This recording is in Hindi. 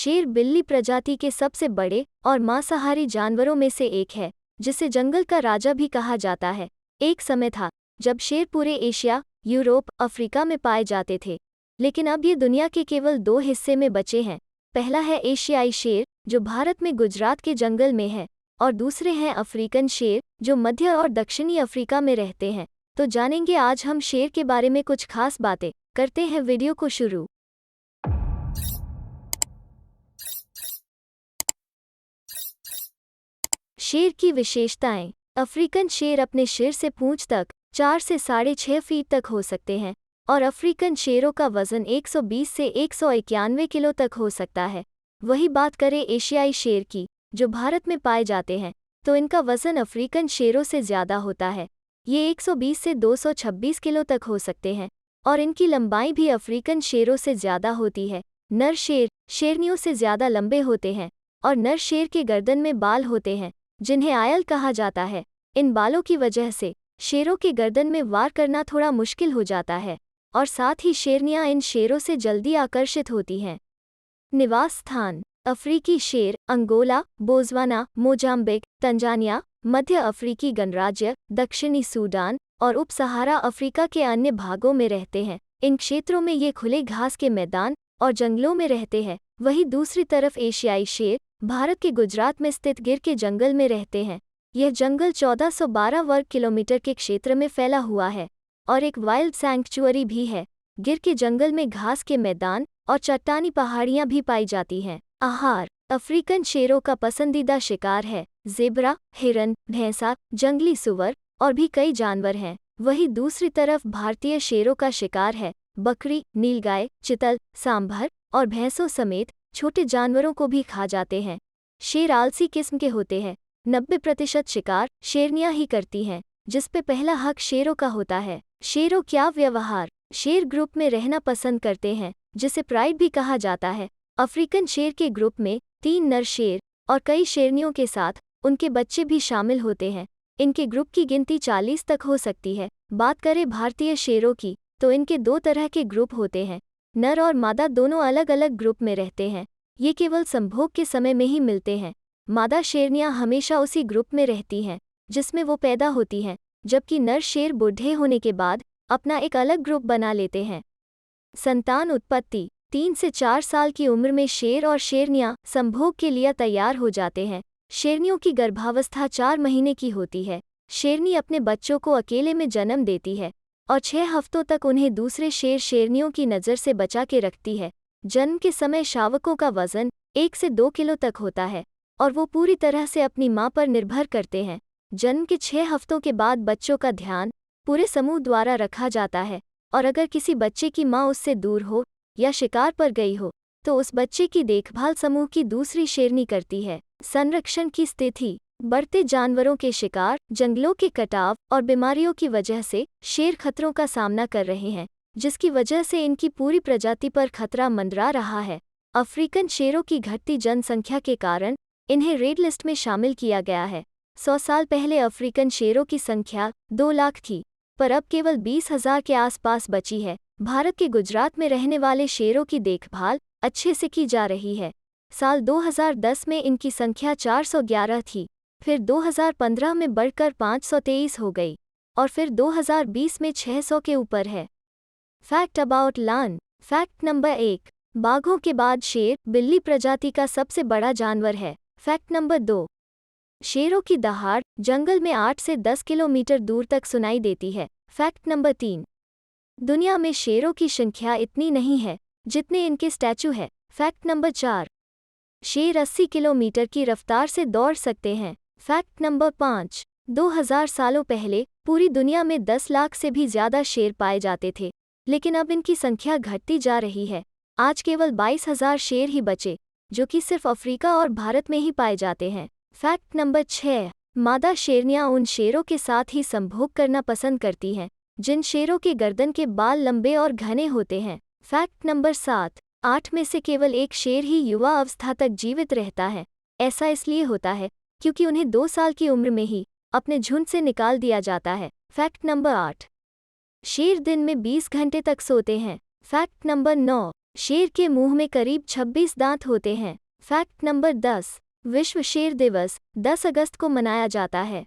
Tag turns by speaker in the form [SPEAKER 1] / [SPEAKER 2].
[SPEAKER 1] शेर बिल्ली प्रजाति के सबसे बड़े और मांसाहारी जानवरों में से एक है, जिसे जंगल का राजा भी कहा जाता है। एक समय था जब शेर पूरे एशिया, यूरोप, अफ्रीका में पाए जाते थे, लेकिन अब ये दुनिया के केवल 2 हिस्से में बचे हैं। पहला है एशियाई शेर, जो भारत में गुजरात के जंगल में है, और दूसरे हैं अफ्रीकन शेर, जो मध्य और दक्षिणी अफ्रीका में रहते हैं। तो जानेंगे आज हम शेर के बारे में कुछ खास बातें। करते हैं वीडियो को शुरू। शेर की विशेषताएं। अफ्रीकन शेर अपने सिर से पूंछ तक 4 से 6.5 फीट तक हो सकते हैं और अफ्रीकन शेरों का वजन 120 से 191 किलो तक हो सकता है। वही बात करें एशियाई शेर की, जो भारत में पाए जाते हैं, तो इनका वजन अफ्रीकन शेरों से ज़्यादा होता है। ये 120 से 226 किलो तक हो सकते हैं और इनकी लंबाई भी अफ्रीकन शेरों से ज़्यादा होती है। नर शेर शेरनियों से ज़्यादा लंबे होते हैं और नर शेर के गर्दन में बाल होते हैं, जिन्हें आयल कहा जाता है। इन बालों की वजह से शेरों के गर्दन में वार करना थोड़ा मुश्किल हो जाता है और साथ ही शेरनियां इन शेरों से जल्दी आकर्षित होती हैं। निवास स्थान। अफ्रीकी शेर अंगोला, बोत्सवाना, मोजाम्बिक, तंजानिया, मध्य अफ्रीकी गणराज्य, दक्षिणी सूडान और उप सहारा अफ्रीका के अन्य भागों में रहते हैं। इन क्षेत्रों में ये खुले घास के मैदान और जंगलों में रहते हैं। वहीं दूसरी तरफ एशियाई शेर भारत के गुजरात में स्थित गिर के जंगल में रहते हैं। यह जंगल 1412 वर्ग किलोमीटर के क्षेत्र में फैला हुआ है और एक वाइल्ड सैंक्चुअरी भी है। गिर के जंगल में घास के मैदान और चट्टानी पहाड़ियां भी पाई जाती हैं। आहार। अफ्रीकन शेरों का पसंदीदा शिकार है ज़ेब्रा, हिरन, भैंसा, जंगली सुअर और भी कई जानवर हैं। वहीं दूसरी तरफ भारतीय शेरों का शिकार है बकरी, नीलगाय, चितल, सांभर और भैंसों समेत छोटे जानवरों को भी खा जाते हैं। शेर आलसी किस्म के होते हैं। 90% शिकार शेरनियां ही करती हैं, जिस पे पहला हक शेरों का होता है। शेरों क्या व्यवहार। शेर ग्रुप में रहना पसंद करते हैं, जिसे प्राइड भी कहा जाता है। अफ्रीकन शेर के ग्रुप में 3 नर शेर और कई शेरनियों के साथ उनके बच्चे भी शामिल होते हैं। इनके ग्रुप की गिनती 40 तक हो सकती है। बात करें भारतीय शेरों की, तो इनके 2 तरह के ग्रुप होते हैं। नर और मादा दोनों अलग अलग ग्रुप में रहते हैं। ये केवल संभोग के समय में ही मिलते हैं। मादा शेरनियां हमेशा उसी ग्रुप में रहती हैं जिसमें वो पैदा होती हैं, जबकि नर शेर बूढ़े होने के बाद अपना एक अलग ग्रुप बना लेते हैं। संतान उत्पत्ति। 3 से 4 साल की उम्र में शेर और शेरनियां संभोग के लिए तैयार हो जाते हैं। शेरनियों की गर्भावस्था 4 महीने की होती है। शेरनी अपने बच्चों को अकेले में जन्म देती है और 6 हफ्तों तक उन्हें दूसरे शेर शेरनियों की नज़र से बचा के रखती है। जन्म के समय शावकों का वजन 1 से 2 किलो तक होता है और वो पूरी तरह से अपनी मां पर निर्भर करते हैं। जन्म के 6 हफ्तों के बाद बच्चों का ध्यान पूरे समूह द्वारा रखा जाता है और अगर किसी बच्चे की मां उससे दूर हो या शिकार पर गई हो, तो उस बच्चे की देखभाल समूह की दूसरी शेरनी करती है। संरक्षण की स्थिति। बढ़ते जानवरों के शिकार, जंगलों के कटाव और बीमारियों की वजह से शेर खतरों का सामना कर रहे हैं, जिसकी वजह से इनकी पूरी प्रजाति पर खतरा मंडरा रहा है। अफ्रीकन शेरों की घटती जनसंख्या के कारण इन्हें रेड लिस्ट में शामिल किया गया है। 100 साल पहले अफ्रीकन शेरों की संख्या 2 लाख थी, पर अब केवल 20,000 के आसपास बची है। भारत के गुजरात में रहने वाले शेरों की देखभाल अच्छे से की जा रही है। साल 2010 में इनकी संख्या 411 थी, फिर 2015 में बढ़कर 523 हो गई और फिर 2020 में 600 के ऊपर है। Fact about lion. Fact number 1। बाघों के बाद शेर बिल्ली प्रजाति का सबसे बड़ा जानवर है। Fact number 2। शेरों की दहाड़ जंगल में 8 से 10 किलोमीटर दूर तक सुनाई देती है। Fact number 3। दुनिया में शेरों की संख्या इतनी नहीं है जितने इनके स्टैचू है। Fact number 4। शेर 80 किलोमीटर की रफ्तार से दौड़ सकते हैं। Fact number 5। 2000 सालों पहले पूरी दुनिया में 10 लाख से भी ज़्यादा शेर पाए जाते थे, लेकिन अब इनकी संख्या घटती जा रही है। आज केवल 22,000 शेर ही बचे, जो कि सिर्फ अफ्रीका और भारत में ही पाए जाते हैं। Fact number 6। मादा शेरनियां उन शेरों के साथ ही संभोग करना पसंद करती हैं जिन शेरों के गर्दन के बाल लंबे और घने होते हैं। Fact number 7। 8 में से केवल एक शेर ही युवा अवस्था तक जीवित रहता है। ऐसा इसलिए होता है क्योंकि उन्हें 2 साल की उम्र में ही अपने झुंड से निकाल दिया जाता है। Fact number 8। शेर दिन में 20 घंटे तक सोते हैं। Fact number 9। शेर के मुंह में करीब 26 दांत होते हैं। Fact number 10। विश्व शेर दिवस 10 अगस्त को मनाया जाता है।